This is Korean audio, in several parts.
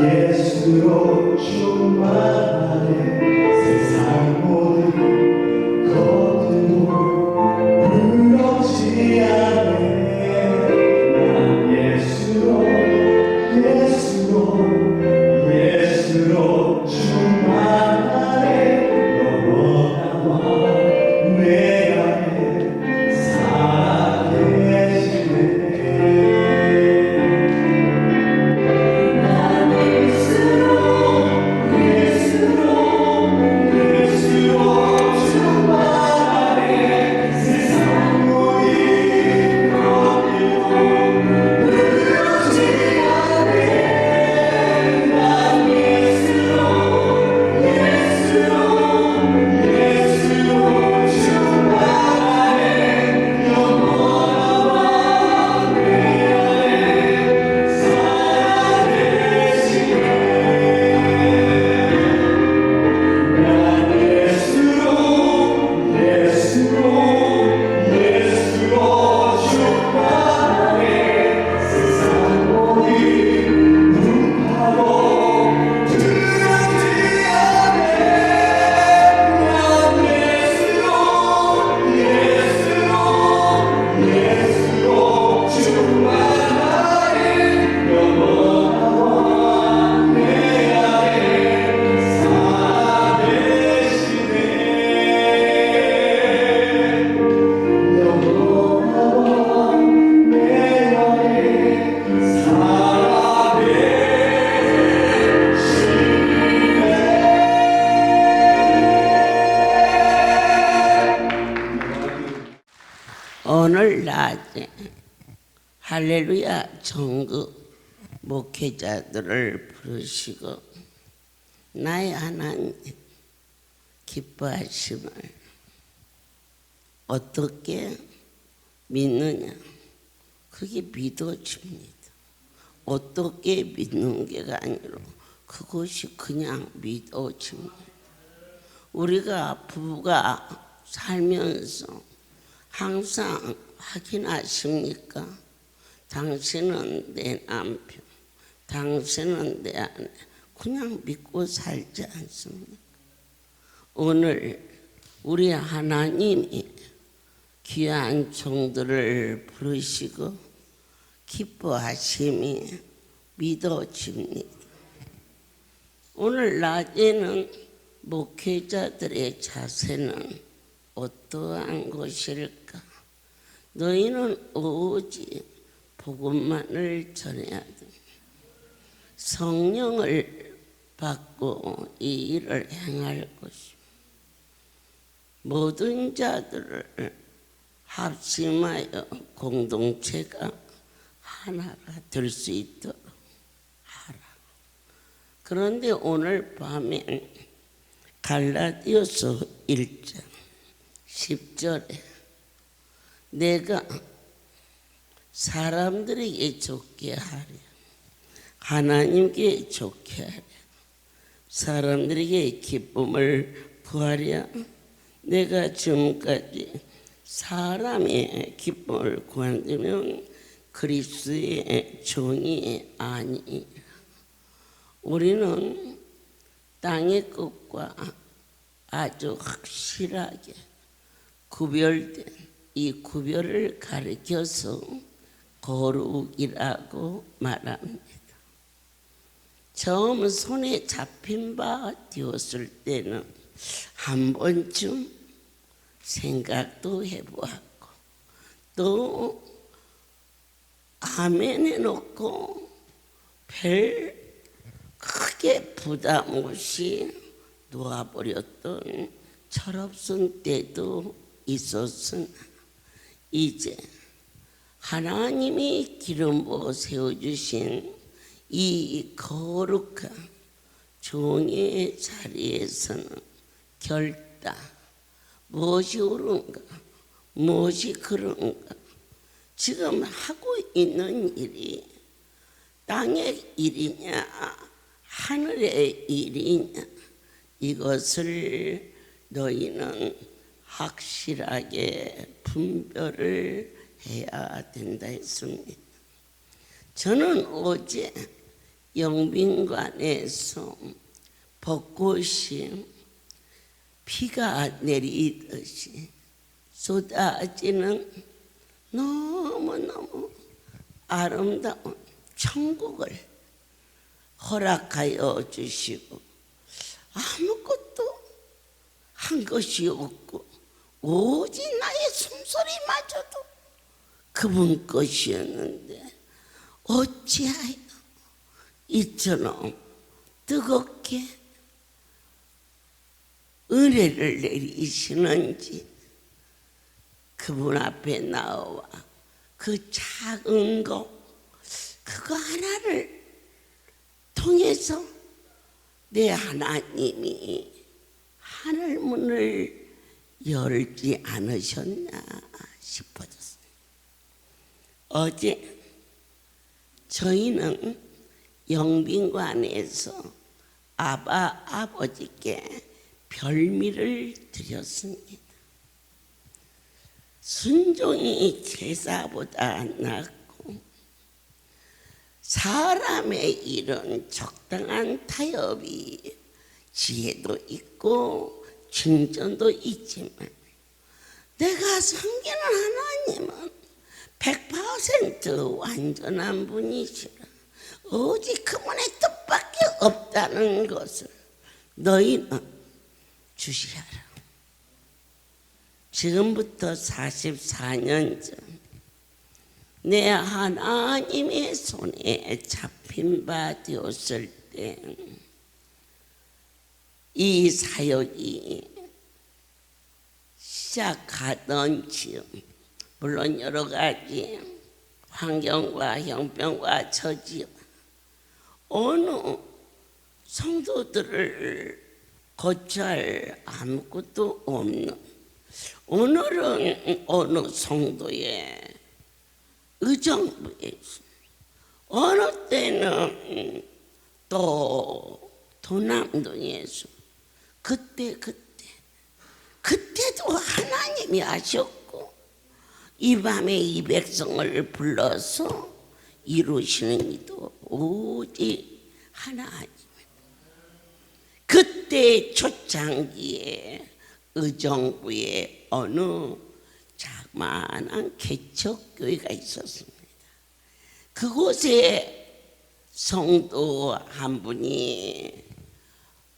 예수로 충만하네. 세상 모든 것들도 부럽지 않네. 난 예수로 충만하네. 영원하와 내 안에 살아계시네. 오늘 낮에 할렐루야 전국 목회자들을 부르시고 나의 하나님 기뻐하심을 어떻게 믿느냐? 그게 믿어집니다. 어떻게 믿는 게가 아니라 그것이 그냥 믿어집니다. 우리가 부부가 살면서 항상 확인하십니까? 당신은 내 남편, 당신은 내 아내, 그냥 믿고 살지 않습니까? 오늘 우리 하나님이 귀한 종들을 부르시고 기뻐하심이 믿어집니다. 오늘 낮에는 목회자들의 자세는 어떠한 것일까? 너희는 오직 복음만을 전해야 돼. 성령을 받고 이 일을 행할 것이고 모든 자들을 합심하여 공동체가 하나가 될 수 있도록 하라. 그런데 오늘 밤에 갈라디아서 1장 10절에 내가 사람들에게 좋게 하랴, 하나님께 좋게 하랴, 사람들에게 기쁨을 구하랴. 내가 지금까지 사람의 기쁨을 구한다면 그리스도의 종이 아니라. 우리는 땅의 것과 아주 확실하게 구별된 이 구별을 가리켜서 거룩이라고 말합니다. 처음 손에 잡힌 바 되었을 때는 한 번쯤 생각도 해보았고 또 아멘 해놓고 별 크게 부담 없이 놓아버렸던 철없은 때도 있었으나 이제 하나님이 기름 부어 세워주신 이 거룩한 종의 자리에서는 결단, 무엇이 옳은가, 무엇이 그런가, 지금 하고 있는 일이 땅의 일이냐 하늘의 일이냐, 이것을 너희는 확실하게 분별을 해야 된다 했습니다. 저는 어제 영빈관에서 벚꽃이 비가 내리듯이 쏟아지는 너무너무 아름다운 천국을 허락하여 주시고 아무것도 한 것이 없고 오직 나의 숨소리마저도 그분 것이었는데 어찌하여 이처럼 뜨겁게 은혜를 내리시는지 그분 앞에 나와 그 작은 거 그거 하나를 통해서 내 하나님이 하늘문을 열지 않으셨나 싶어졌어요. 어제 저희는 영빈관에서 아버지께 별미를 드렸습니다. 순종이 제사보다 낫고 사람의 일은 적당한 타협이 지혜도 있고 중전도 있지만 내가 섬기는 하나님은 100% 완전한 분이시라. 오직 그분의 뜻밖에 없다는 것을 너희는 주시하라. 지금부터 44년 전 내 하나님의 손에 잡힌 바 되었을 때 이 사역이 시작하던 즈음 물론 여러 가지 환경과 형편과 처지 어느 성도들을 거처할 아무것도 없는 오늘은 어느 성도의 의정부에서 어느 때는 또 도남동에서 그때도 하나님이 하셨고 이 밤에 이 백성을 불러서 이루시는 이도 오직 하나님. 그때 초창기에 의정부에 어느 자그마한 개척교회가 있었습니다. 그곳에 성도 한 분이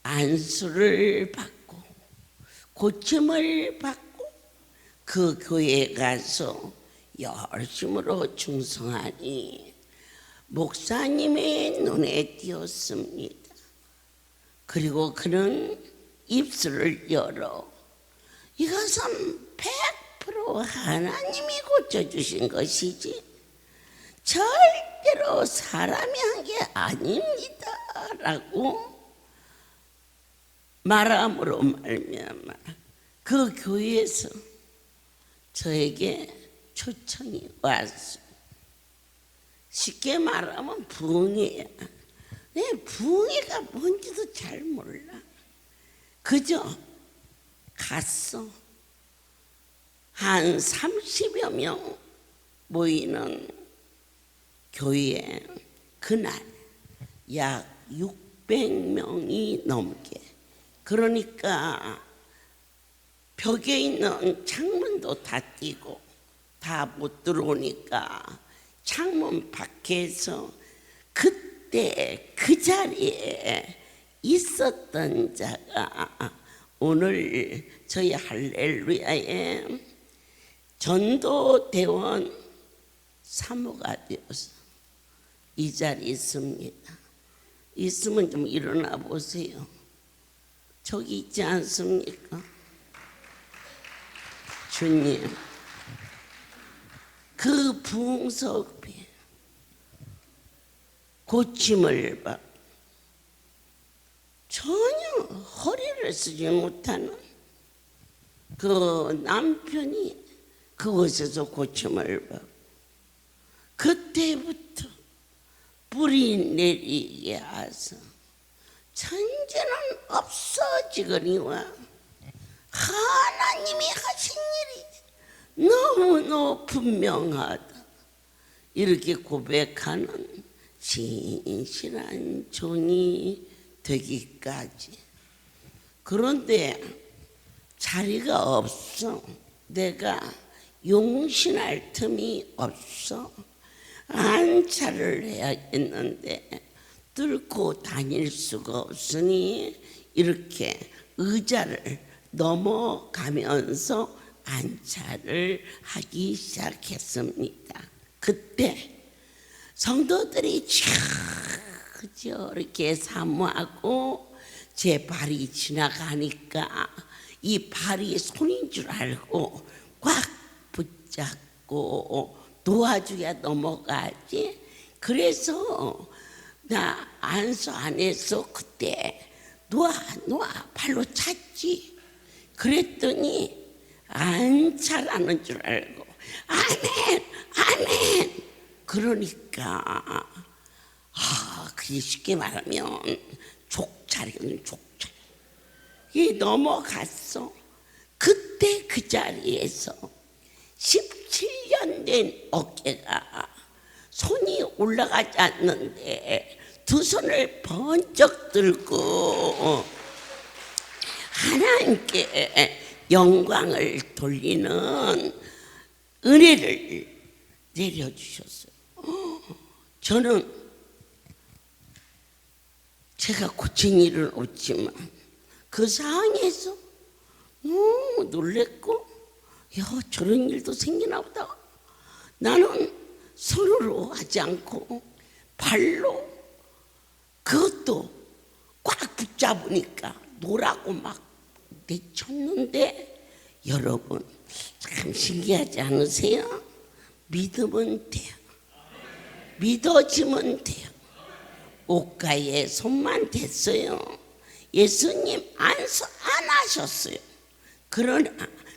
안수를 받고 고침을 받고 그 교회에 가서 열심으로 충성하니 목사님의 눈에 띄었습니다. 그리고 그는 입술을 열어 이것은 100% 하나님이 고쳐주신 것이지 절대로 사람이 한 게 아닙니다 라고 말함으로 말미암아 그 교회에서 저에게 초청이 왔어. 쉽게 말하면 부흥회야. 내 부흥회가 뭔지도 잘 몰라. 그저 갔어. 한 30여 명 모이는 교회에 그날 약 600명이 넘게, 그러니까 벽에 있는 창문도 다 띄고 다 못 들어오니까 창문 밖에서 그때 그 자리에 있었던 자가 오늘 저희 할렐루야의 전도대원 사모가 되어서 이 자리에 있습니다. 있으면 좀 일어나 보세요. 저기 있지 않습니까? 주님, 그 부흥석에 고침을 받고 전혀 허리를 쓰지 못하는 그 남편이 그곳에서 고침을 받고 그때부터 뿌리 내리게 하서 천재는 없어지거니와 하나님이 하신 일이 너무너무 분명하다 이렇게 고백하는 진실한 종이 되기까지. 그런데 자리가 없어. 내가 용신할 틈이 없어. 안차를 해야겠는데 뚫고 다닐 수가 없으니 이렇게 의자를 넘어가면서 안차를 하기 시작했습니다. 그때 성도들이 저렇게 사모하고 제 발이 지나가니까 이 발이 손인 줄 알고 꽉 붙잡고 도와줘야 넘어가지. 그래서 나 안수 안에서 그때 놓아 발로 찼지. 그랬더니 안 차라는 줄 알고 아멘 아멘. 그러니까 그게 쉽게 말하면 족자리는 족자리. 이 넘어갔어. 그때 그 자리에서 17년 된 어깨가 손이 올라가지 않는데 두 손을 번쩍 들고 하나님께 영광을 돌리는 은혜를 내려주셨어요. 저는 제가 고친 일은 없지만 그 상황에서 너무 놀랬고, 저런 일도 생기나 보다. 나는 손으로 하지 않고 발로, 그것도 꽉 붙잡으니까 노라고 막 내쳤는데, 여러분 참 신기하지 않으세요? 믿으면 돼요. 믿어지면 돼요. 옷가에 손만 댔어요. 예수님 안수 안 하셨어요. 그러나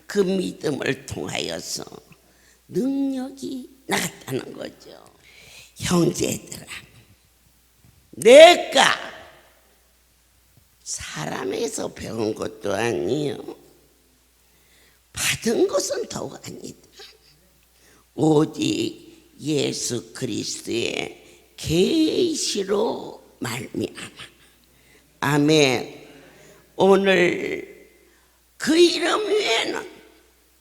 그 믿음을 통하여서 능력이 나갔다는 거죠. 형제들아, 내가 사람에서 배운 것도 아니요, 받은 것은 더욱 아니다. 오직 예수 그리스도의 계시로 말미암아. 아멘. 오늘 그 이름 외에는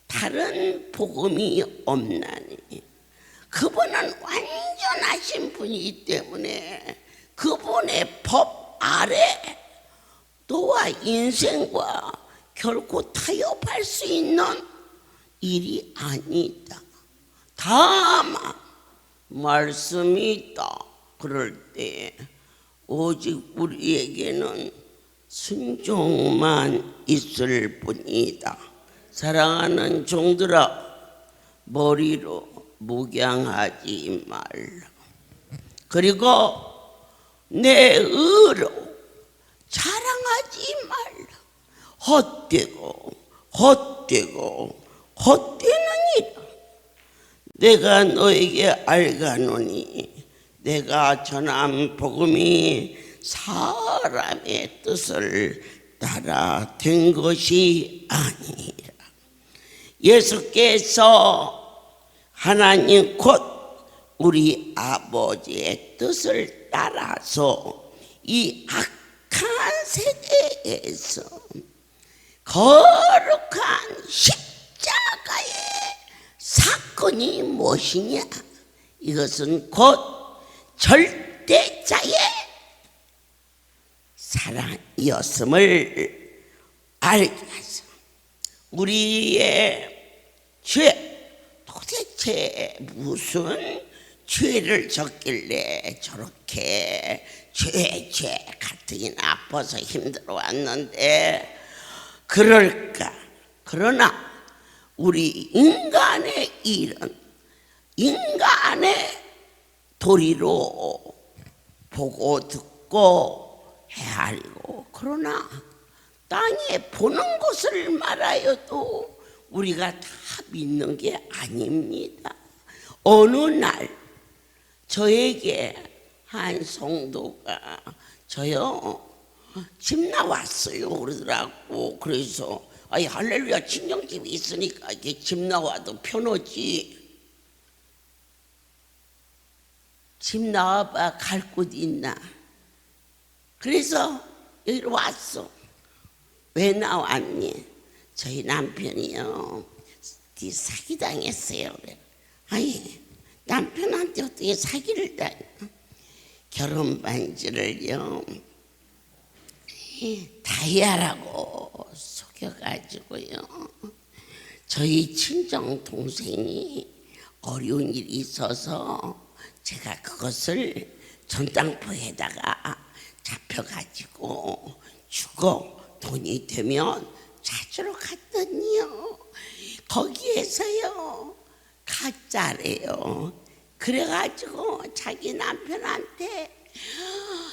다른 복음이 없나니, 그분은 완전하신 분이기 때문에 그분의 법 아래 너와 인생과 결코 타협할 수 있는 일이 아니다. 다만 말씀이 있다. 그럴 때 오직 우리에게는 순종만 있을 뿐이다. 사랑하는 종들아, 머리로 묵양하지 말라. 그리고 내 의로 자랑하지 말라. 헛되고 헛되느니라. 내가 너에게 알가노니 내가 전한 복음이 사람의 뜻을 따라 된 것이 아니라 예수께서 하나님 곧 우리 아버지의 뜻을 따라서 이 악한 세대에서 거룩한 십자가의 사건이 무엇이냐? 이것은 곧 절대자의 사랑이었음을 알게 하소. 우리의 죄, 도대체 무슨 죄를 졌길래 저렇게 죄 가뜩이나 아파서 힘들어 왔는데 그럴까? 그러나 우리 인간의 일은 인간의 도리로 보고 듣고 헤아리고, 그러나 땅에 보는 것을 말하여도 우리가 다 믿는 게 아닙니다. 어느 날 저에게 한 성도가 저요 집 나왔어요 그러더라고. 그래서 할렐루야, 친정집이 있으니까 이게 집 나와도 편하지. 집 나와봐, 갈 곳 있나? 그래서 여기로 왔어. 왜 나왔니? 저희 남편이요, 사기당했어요. 그래. 아니, 남편한테 어떻게 사기를 당해? 결혼 반지를요, 다이아라고 속여가지고요, 저희 친정 동생이 어려운 일이 있어서 제가 그것을 전당포에다가 잡혀가지고 주고 돈이 되면 찾으러 갔더니요, 거기에서요 가짜래요. 그래가지고 자기 남편한테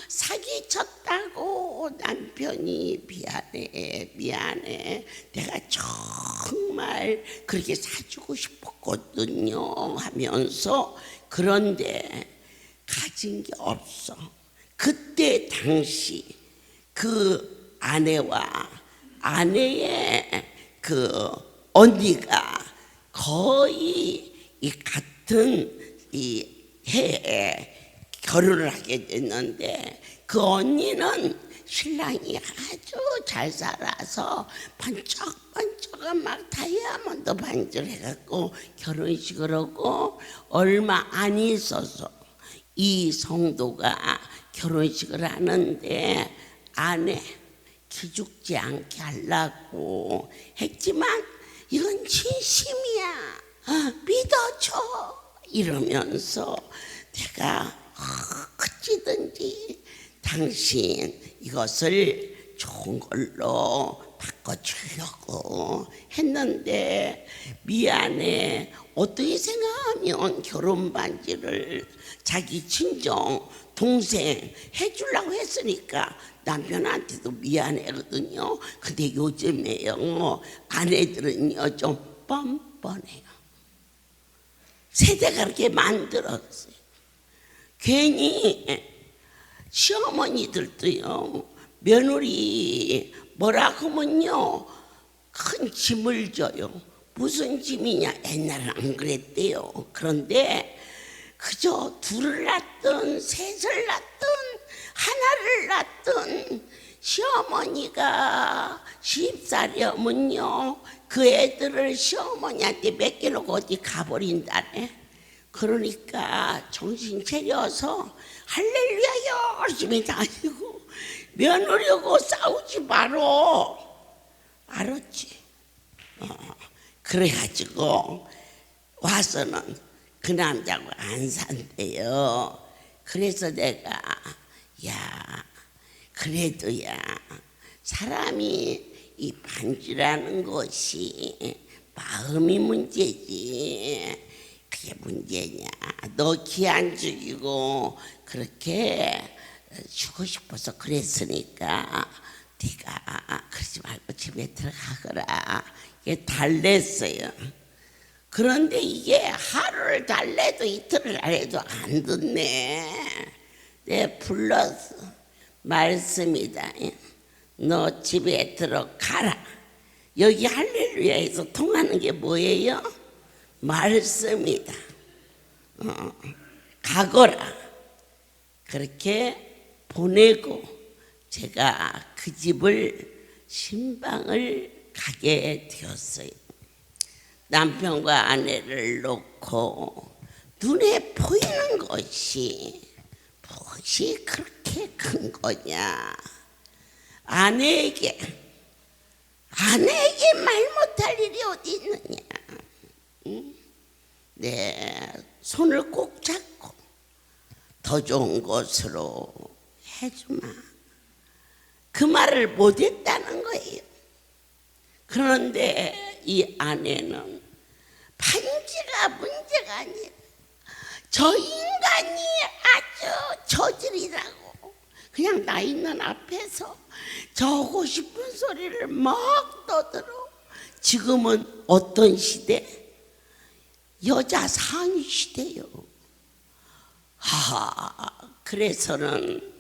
사기쳤다고. 남편이 미안해, 내가 정말 그렇게 사주고 싶었거든요 하면서, 그런데 가진 게 없어. 그때 당시 그 아내와 아내의 그 언니가 거의 이 같은 이 해에 결혼을 하게 됐는데, 그 언니는 신랑이 아주 잘 살아서 번쩍번쩍한 막 다이아몬드 반지를 해갖고 결혼식을 하고, 얼마 안 있어서 이 성도가 결혼식을 하는데 아내 기죽지 않게 하려고 했지만, 이건 진심이야, 믿어줘 이러면서 내가 어찌든지 당신 이것을 좋은 걸로 바꿔주려고 했는데, 미안해, 어떻게 생각하면 결혼 반지를 자기 친정 동생 해주려고 했으니까 남편한테도 미안하거든요. 근데 요즘에요, 아내들은요 좀 뻔뻔해요. 세대가 그렇게 만들었어요. 괜히 시어머니들도요, 며느리 뭐라 하면요 큰 짐을 져요. 무슨 짐이냐, 옛날엔 안 그랬대요. 그런데 그저 둘을 낳든 셋을 낳든 하나를 낳든 시어머니가 시집살이면요 그 애들을 시어머니한테 맡겨놓고 어디 가버린다네. 그러니까 정신 차려서 할렐루야 열심히 다니고 며느리하고 싸우지 말어, 알았지? 그래가지고 와서는 그 남자하고 안 산대요. 그래서 내가, 야, 그래도야 사람이 이 반지라는 것이 마음이 문제지, 그게 문제냐? 너 기 안 죽이고 그렇게 주고 싶어서 그랬으니까 네가 그러지 말고 집에 들어가거라. 이게 달랬어요. 그런데 이게 하루를 달래도 이틀을 달래도 안 듣네. 내 불렀어. 말씀이다. 너 집에 들어가라. 여기 할렐루야에서 통하는 게 뭐예요? 말씀이다. 가거라. 그렇게 보내고 제가 그 집을 신방을 가게 되었어요. 남편과 아내를 놓고 눈에 보이는 것이 무엇이 그렇게 큰 거냐. 아내에게 말 못할 일이 어디 있느냐. 내 손을 꼭 잡고 더 좋은 것으로 해주마. 그 말을 못했다는 거예요. 그런데 이 아내는 반지가 문제가 아니라 저 인간이 아주 저질이라고 그냥 나 있는 앞에서 저 하고 싶은 소리를 막 떠들어. 지금은 어떤 시대? 여자 상위 시대요. 그래서는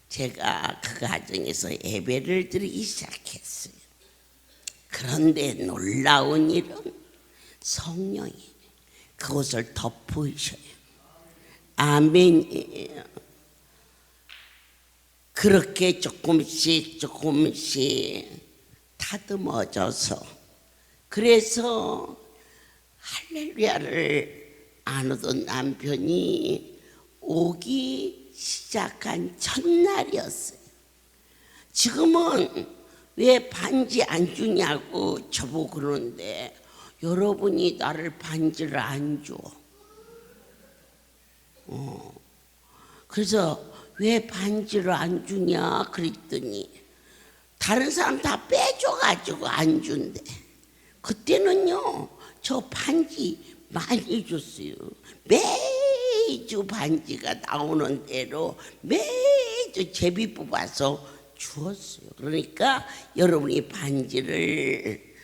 제가 그 가정에서 예배를 드리기 시작했어요. 그런데 놀라운 일은 성령이 그것을 덮으셔요. 아멘이에요. 그렇게 조금씩 다듬어져서, 그래서 할렐루야를 안 오던 남편이 오기 시작한 첫날이었어요. 지금은 왜 반지 안 주냐고 저보고 그러는데, 여러분이 나를 반지를 안 줘. 그래서 왜 반지를 안 주냐 그랬더니 다른 사람 다 빼줘가지고 안 준대. 그때는요 저 반지 많이 줬어요. 매주 반지가 나오는 대로 매주 제비 뽑아서 주었어요. 그러니까 여러분이 반지를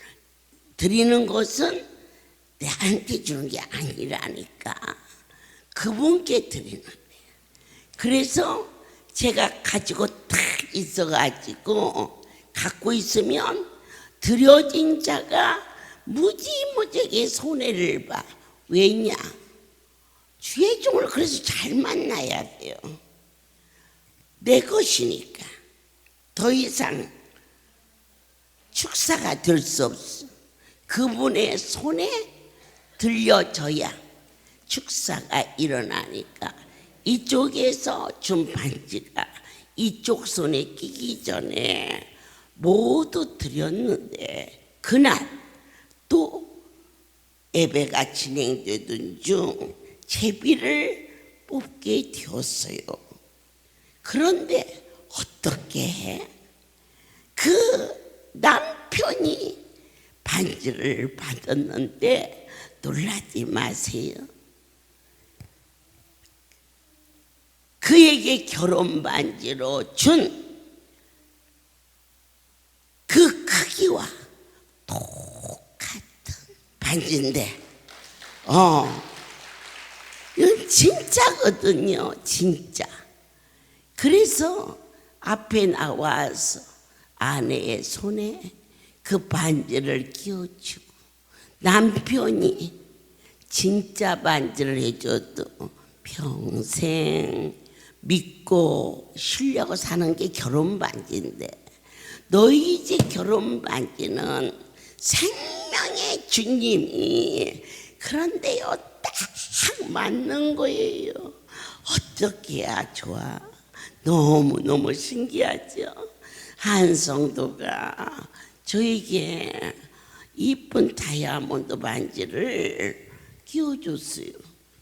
드리는 것은 내한테 주는 게 아니라니까 그분께 드리는 거예요. 그래서 제가 가지고 딱 있어가지고 갖고 있으면 드려진 자가 무지무지하게 손해를 봐. 왜냐? 주의 종을 그래서 잘 만나야 돼요. 내 것이니까 더 이상 축사가 될 수 없어. 그분의 손에 들려져야 축사가 일어나니까 이쪽에서 준 반지가 이쪽 손에 끼기 전에 모두 드렸는데, 그날 또 예배가 진행되던 중 제비를 뽑게 되었어요. 그런데 어떻게 해? 그 남편이 반지를 받았는데 놀라지 마세요. 그에게 결혼 반지로 준 그 크기와 똑같은 반지인데, 이건 진짜거든요, 진짜. 그래서 앞에 나와서 아내의 손에 그 반지를 끼워주고, 남편이 진짜 반지를 해줘도 평생 믿고 쉬려고 사는 게 결혼 반지인데, 너희 집 결혼 반지는 생명의 주님이, 그런데요 딱 맞는 거예요. 어떻게 해야 좋아? 너무너무 신기하죠. 한 성도가 저에게 이쁜 다이아몬드 반지를 끼워줬어요.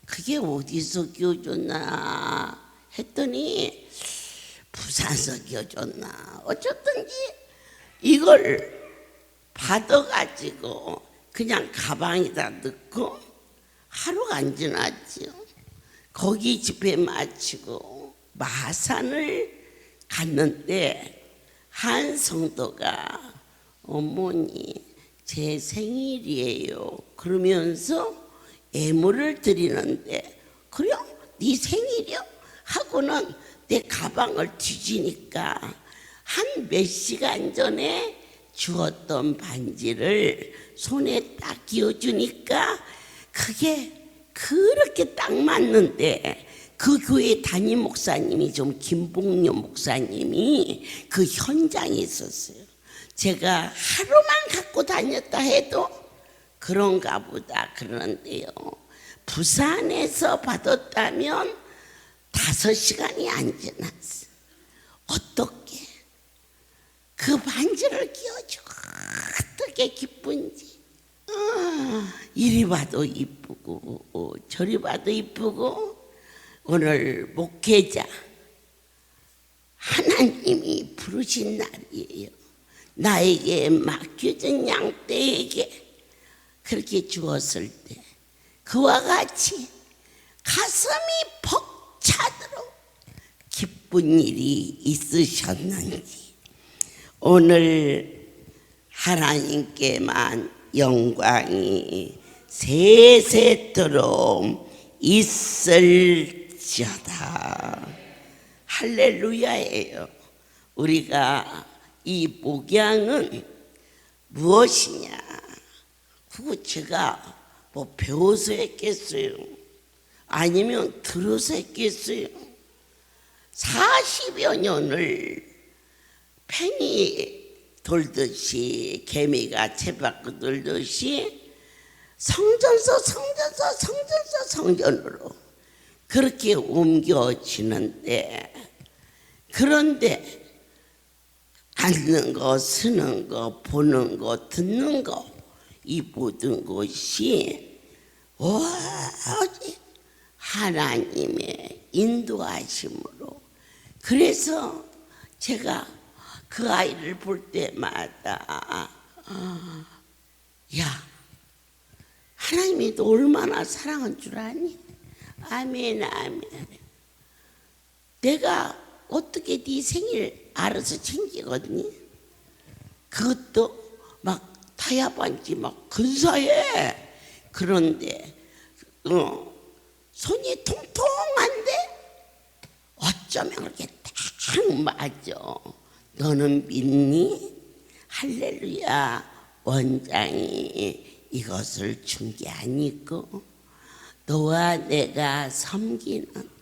그게 어디서 끼워줬나 했더니 부산서 끼워줬나 어쩌든지 이걸 받아가지고 그냥 가방에다 넣고 하루가 안 지났죠. 거기 집에 마치고 마산을 갔는데 한 성도가 어머니 제 생일이에요 그러면서 예물을 드리는데, 그래요? 네 생일이요? 하고는 내 가방을 뒤지니까 한 몇 시간 전에 주었던 반지를 손에 딱 끼워주니까 그게 그렇게 딱 맞는데, 그 교회 담임 목사님이 좀 김봉료 목사님이 그 현장에 있었어요. 제가 하루만 갖고 다녔다 해도 그런가 보다 그러는데요, 부산에서 받았다면 5시간이 안 지났어. 어떻게 그 반지를 끼워주고 어떻게 기쁜지. 이리 봐도 이쁘고 저리 봐도 이쁘고, 오늘 목회자 하나님이 부르신 날이에요. 나에게 맡겨진 양떼에게 그렇게 주었을 때 그와 같이 가슴이 벅차도록 기쁜 일이 있으셨는지, 오늘 하나님께만 영광이 세세토록 있을지어다. 할렐루야예요. 우리가 이 목양은 무엇이냐? 그거 제가 뭐 배워서 했겠어요? 아니면 들어서 했겠어요? 40여 년을 팽이 돌듯이 개미가 채바퀴 돌듯이 성전으로 그렇게 옮겨지는데, 그런데 앉는 거, 서는 거, 보는 거, 듣는 거, 이 모든 것이 오직 하나님의 인도하심으로. 그래서 제가 그 아이를 볼 때마다 야, 하나님이 너 얼마나 사랑한 줄 아니? 아멘, 아멘. 내가 어떻게 네 생일 알아서 챙기거든요? 그것도 막 타야반지 막 근사해. 그런데 손이 통통한데 어쩌면 그렇게 딱 맞아. 너는 믿니? 할렐루야. 원장이 이것을 준 게 아니고 너와 내가 섬기는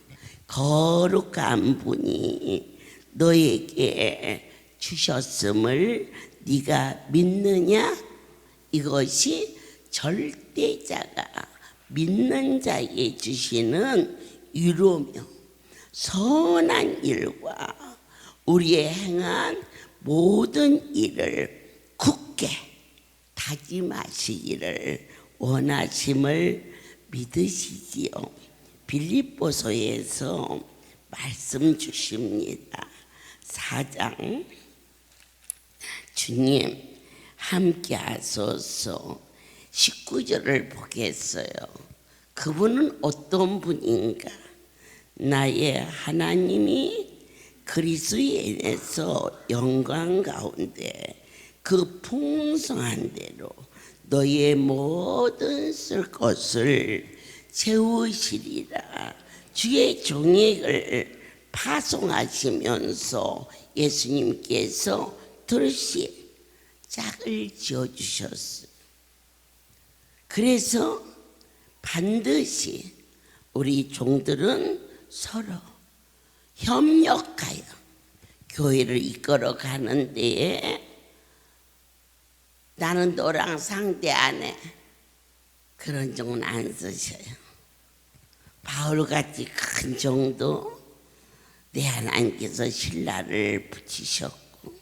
거룩한 분이 너에게 주셨음을 네가 믿느냐? 이것이 절대자가 믿는 자에게 주시는 위로며 선한 일과 우리의 행한 모든 일을 굳게 다짐하시기를 원하심을 믿으시지요. 빌립보서에서 말씀 주십니다. 4장 주님 함께 하소서. 19절을 보겠어요. 그분은 어떤 분인가? 나의 하나님이 그리스도인에서 영광 가운데 그 풍성한 대로 너의 모든 쓸 것을 채우시리라. 주의 종액을 파송하시면서 예수님께서 들으시 짝을 지어주셨어요. 그래서 반드시 우리 종들은 서로 협력하여 교회를 이끌어 가는 데에 나는 너랑 상대 안 해. 그런 종은 안 쓰셔요. 바울같이 큰 종도 내 하나님께서 신라를 붙이셨고,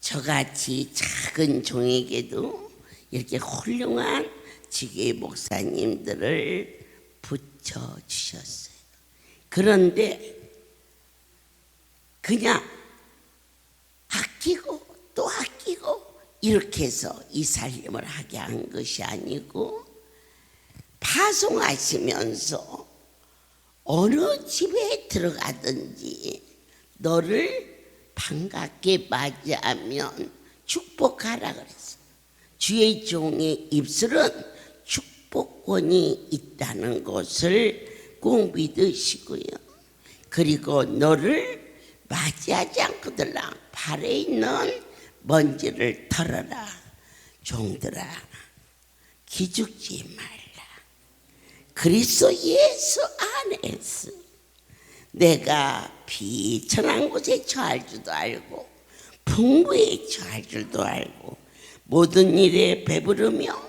저같이 작은 종에게도 이렇게 훌륭한 지계 목사님들을 붙여주셨어요. 그런데 그냥 아끼고 또 아끼고 이렇게 해서 이 살림을 하게 한 것이 아니고, 파송하시면서 어느 집에 들어가든지 너를 반갑게 맞이하면 축복하라 그랬어요. 주의 종의 입술은 축복권이 있다는 것을 꼭 믿으시고요. 그리고 너를 맞이하지 않거들랑 발에 있는 먼지를 털어라. 종들아, 기죽지 말라. 그리스도 예수 안에서 내가 비천한 곳에 처할 줄도 알고 풍부에 처할 줄도 알고 모든 일에 배부르며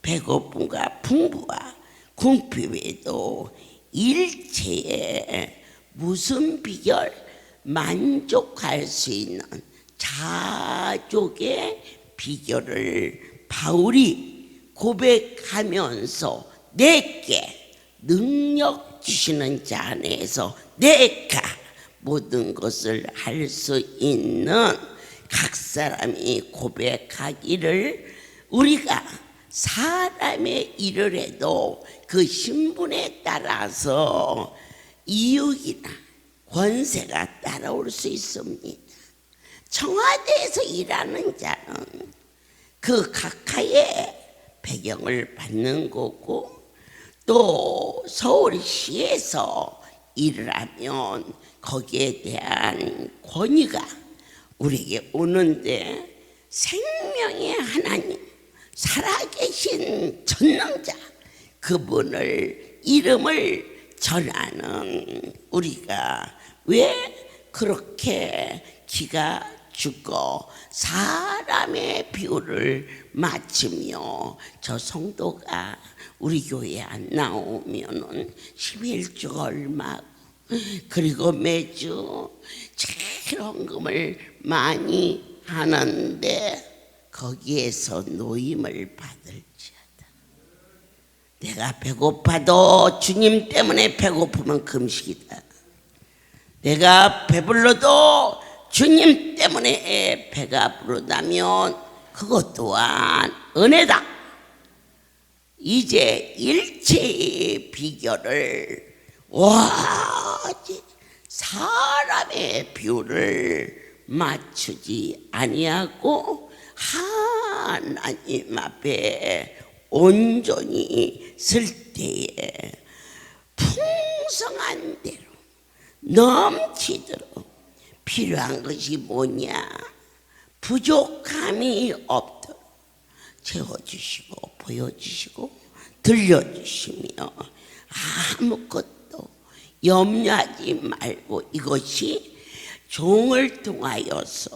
배고픔과 풍부와 궁핍에도 일체에 무슨 비결 만족할 수 있는 자족의 비결을 바울이 고백하면서 내게 능력 주시는 자 안에서 내가 모든 것을 할 수 있는 각 사람이 고백하기를, 우리가 사람의 일을 해도 그 신분에 따라서 이익이나 권세가 따라올 수 있습니다. 청와대에서 일하는 자는 그 각하의 배경을 받는 거고, 또 서울시에서 일을 하면 거기에 대한 권위가 우리에게 오는데, 생명의 하나님 살아계신 전능자 그분을 이름을 전하는 우리가 왜 그렇게 기가 죽고 사람의 비유를 맞추며 저 성도가 우리 교회에 안 나오면은 11조 얼마 그리고 매주 제일 헌금을 많이 하는데 거기에서 노임을 받을지어다. 내가 배고파도 주님 때문에 배고프면 금식이다. 내가 배불러도 주님 때문에 배가 부르다면 그것 또한 은혜다. 이제 일체의 비결을 오직 사람의 비율을 맞추지 아니하고 하나님 앞에 온전히 쓸 때에 풍성한 대로 넘치도록 필요한 것이 뭐냐? 부족함이 없도록 채워주시고 보여주시고 들려주시며 아무것도 염려하지 말고 이것이 종을 통하여서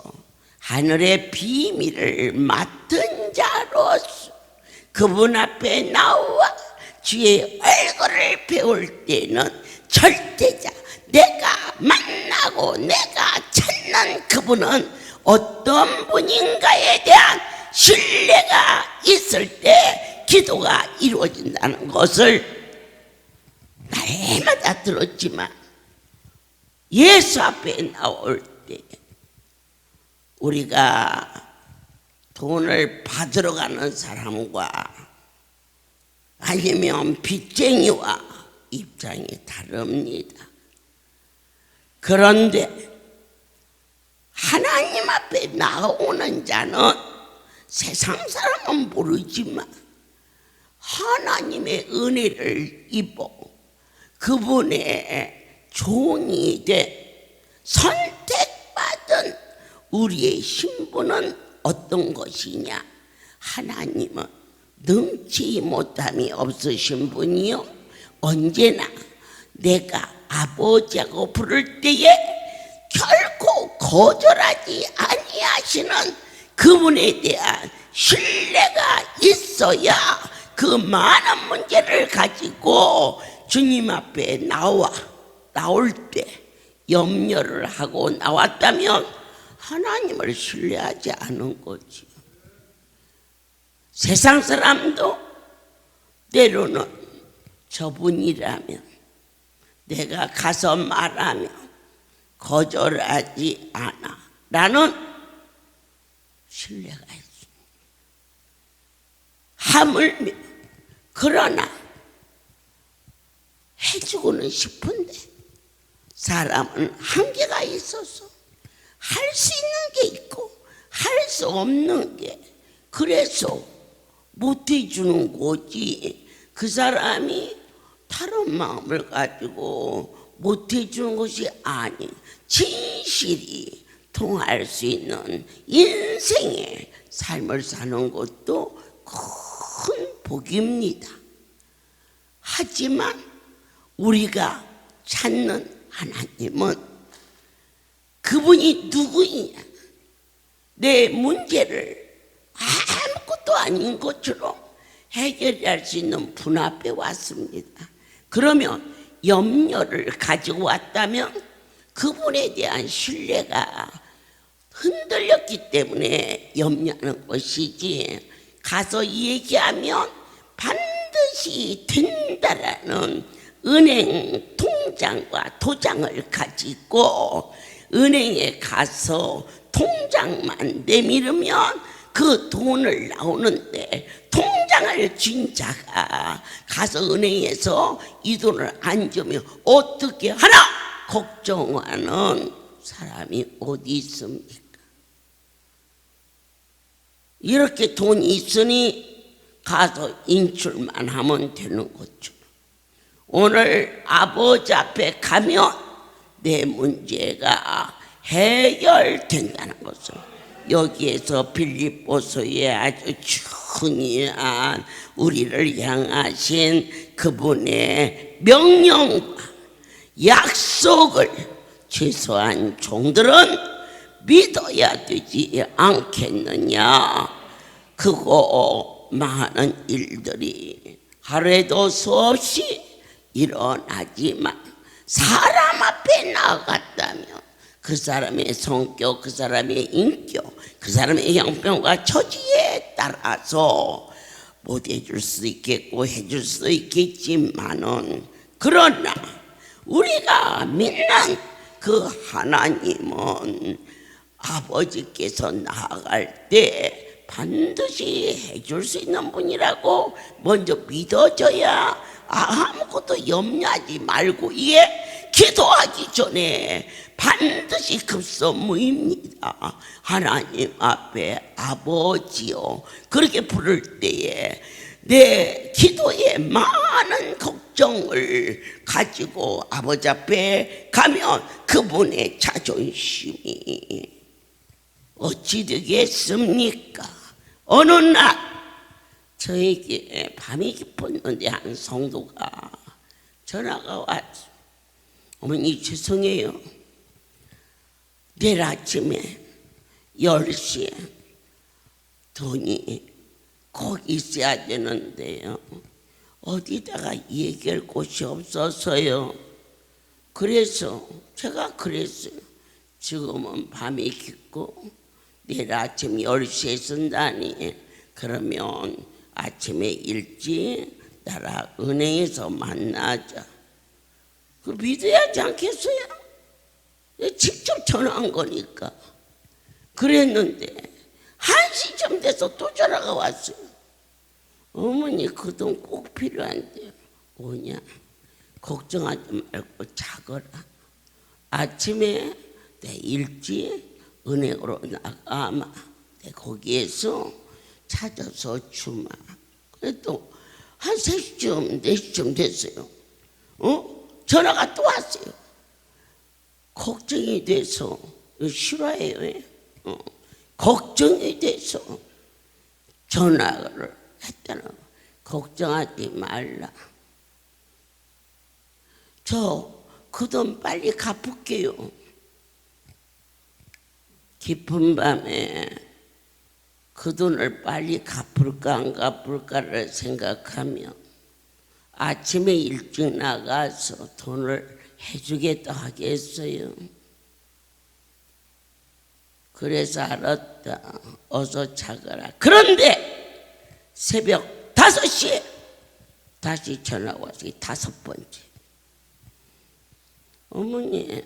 하늘의 비밀을 맡은 자로서 그분 앞에 나와 주의 얼굴을 배울 때는 절대자 내가 만나고 내가 찾는 그분은 어떤 분인가에 대한 신뢰가 있을 때 기도가 이루어진다는 것을 날마다 들었지만 예수 앞에 나올 때 우리가 돈을 받으러 가는 사람과 아니면 빚쟁이와 입장이 다릅니다. 그런데 하나님 앞에 나오는 자는 세상 사람은 모르지만 하나님의 은혜를 입어 그분의 종이 돼 선택받은 우리의 신분은 어떤 것이냐? 하나님은 능치 못함이 없으신 분이요 언제나 내가 아버지하고 부를 때에 결코 거절하지 아니하시는 그분에 대한 신뢰가 있어야 그 많은 문제를 가지고 주님 앞에 나올 때 염려를 하고 나왔다면 하나님을 신뢰하지 않은 거지. 세상 사람도 때로는 저분이라면 내가 가서 말하면 거절하지 않아 라는 신뢰가 있습니다. 하물며 그러나 해주고는 싶은데 사람은 한계가 있어서 할 수 있는 게 있고 할 수 없는 게 그래서 못 해주는 거지. 그 사람이 다른 마음을 가지고 못 해주는 것이 아닌 진실이 통할 수 있는 인생의 삶을 사는 것도 큰 복입니다. 하지만 우리가 찾는 하나님은 그분이 누구이냐? 내 문제를 아무것도 아닌 것처럼 해결할 수 있는 분 앞에 왔습니다. 그러면 염려를 가지고 왔다면 그분에 대한 신뢰가 흔들렸기 때문에 염려하는 것이지, 가서 얘기하면 반드시 된다라는 은행 통장과 도장을 가지고 은행에 가서 통장만 내밀으면 그 돈을 나오는데 통장을 쥔 자가 가서 은행에서 이 돈을 안 주면 어떻게 하나 걱정하는 사람이 어디 있습니까? 이렇게 돈이 있으니 가서 인출만 하면 되는 거죠. 오늘 아버지 앞에 가면 내 문제가 해결된다는 것을 여기에서 빌립보서에 아주 hun이한 우리를 향하신 그분의 명령과 약속을 최소한 종들은 믿어야 되지 않겠느냐. 그거 많은 일들이 하루에도 수없이 일어나지만 사람 앞에 나갔다면 그 사람의 성격, 그 사람의 인격, 그 사람의 형편과 처지에 따라서 못 해줄 수 있겠고 해줄 수 있겠지만은, 그러나 우리가 믿는 그 하나님은 아버지께서 나아갈 때 반드시 해줄 수 있는 분이라고 먼저 믿어져야 아무것도 염려하지 말고, 이게 기도하기 전에 반드시 급선무입니다. 하나님 앞에 아버지요 그렇게 부를 때에 내 기도에 많은 걱정을 가지고 아버지 앞에 가면 그분의 자존심이 어찌 되겠습니까? 어느 날 저에게 밤이 깊었는데 한 성도가 전화가 왔어. 어머니 죄송해요, 내일 아침에 10시에 돈이 꼭 있어야 되는데요, 어디다가 얘기할 곳이 없어서요. 그래서 제가 그랬어요. 지금은 밤이 깊고 내일 아침 10시에 쓴다니, 그러면 아침에 일찍 나랑 은행에서 만나자. 그 믿어야 하지 않겠어요? 직접 전화한 거니까. 그랬는데 1시쯤 돼서 또 전화가 왔어요. 어머니 그 돈 꼭 필요한데요. 뭐냐? 걱정하지 말고 자거라. 아침에 내 일찍 은행으로 나가마. 내 거기에서 찾아서 주마. 그래도 한 3시쯤 4시쯤 됐어요. 전화가 또 왔어요. 걱정이 돼서, 싫어해요. 걱정이 돼서 전화를 했다는 거. 걱정하지 말라. 저 그 돈 빨리 갚을게요. 깊은 밤에 그 돈을 빨리 갚을까 안 갚을까를 생각하며 아침에 일찍 나가서 돈을 해주겠다 하겠어요. 그래서 알았다. 어서 자거라. 그런데 새벽 5시에 다시 전화가 왔어요. 5번째. 어머니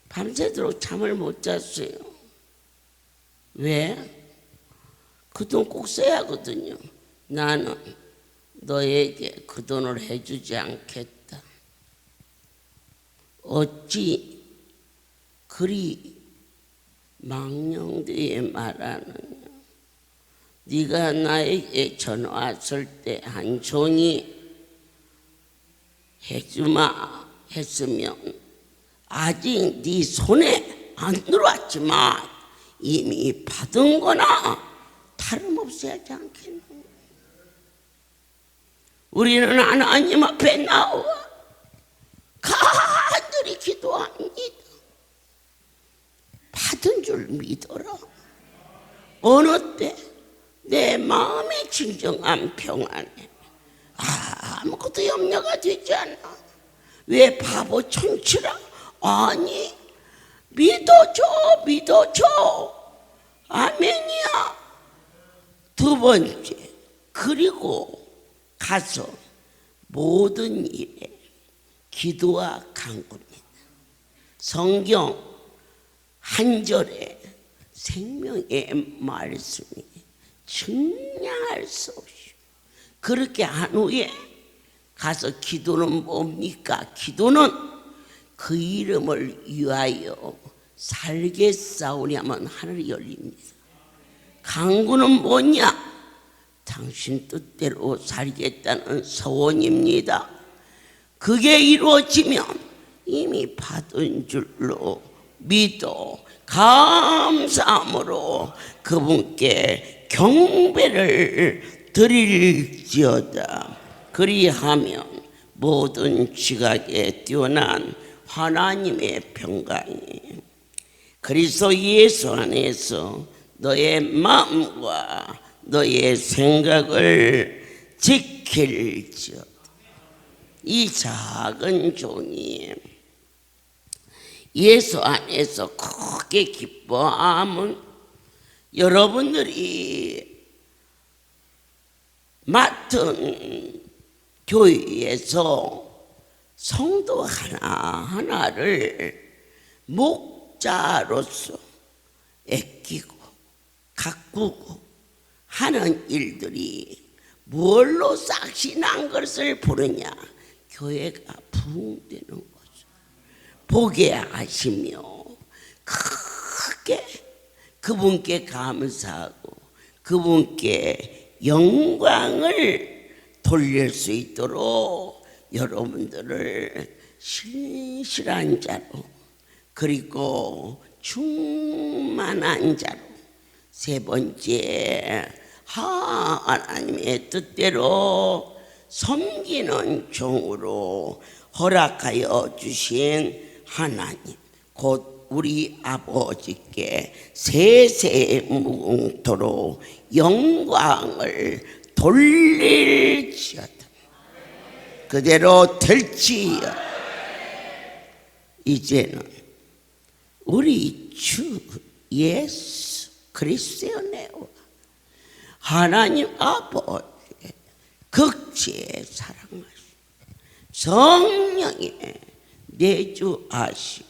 밤새도록 잠을 못 잤어요. 왜? 그 돈 꼭 써야 하거든요. 나는 너에게 그 돈을 해주지 않겠다. 어찌 그리 망령되게 말하느냐. 네가 나에게 전화 왔을 때 한 종이 해주마 했으면 아직 네 손에 안 들어왔지만 이미 받은 거나 다름없어야 하지 않겠느냐. 우리는 하나님 앞에 나와 간절히 기도합니다. 받은 줄 믿어라. 어느 때 내 마음의 진정한 평안에 아무것도 염려가 되지 않아. 왜 바보 천치라? 아니, 믿어줘. 아멘이야. 2번째, 그리고 가서 모든 일에 기도와 간구입니다. 성경 한 절에 생명의 말씀이 증량할 수 없이, 그렇게 한 후에 가서 기도는 뭡니까? 기도는 그 이름을 위하여 살겠사오냐면 하늘이 열립니다. 간구는 뭐냐? 당신 뜻대로 살겠다는 소원입니다. 그게 이루어지면 이미 받은 줄로 믿어 감사함으로 그분께 경배를 드릴지어다. 그리하면 모든 지각에 뛰어난 하나님의 평강이 그리스도 예수 안에서 너의 마음과 너의 생각을 지킬지어다. 이 작은 종이 예수 안에서 크게 기뻐하면 여러분들이 맡은 교회에서 성도 하나하나를 목자로서 애끼고 가꾸고 하는 일들이 뭘로 싹신한 것을 부르냐? 교회가 부흥되는 거죠. 보게 하시며 크게 그분께 감사하고 그분께 영광을 돌릴 수 있도록 여러분들을 신실한 자로 그리고 충만한 자로 세 번째 하나님의 뜻대로 섬기는 종으로 허락하여 주신 하나님 곧 우리 아버지께 세세무궁토록 영광을 돌릴지어다. 그대로 될지어다. 이제는 우리 주 예수 그리스도의 은혜와 하나님 아버지의 극지의 사랑하심 성령의 내주하심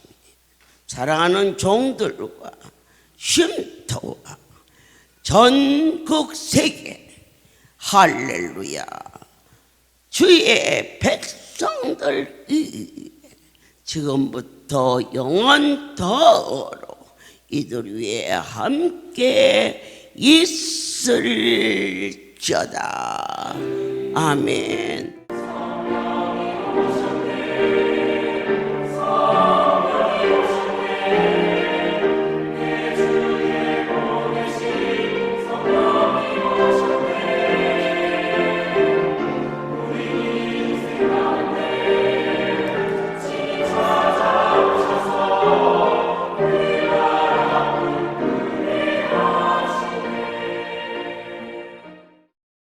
사랑하는 종들과 쉼터와 전국 세계 할렐루야 주의 백성들이 지금부터 영원토록 이들 위에 함께 있을지어다. 아멘.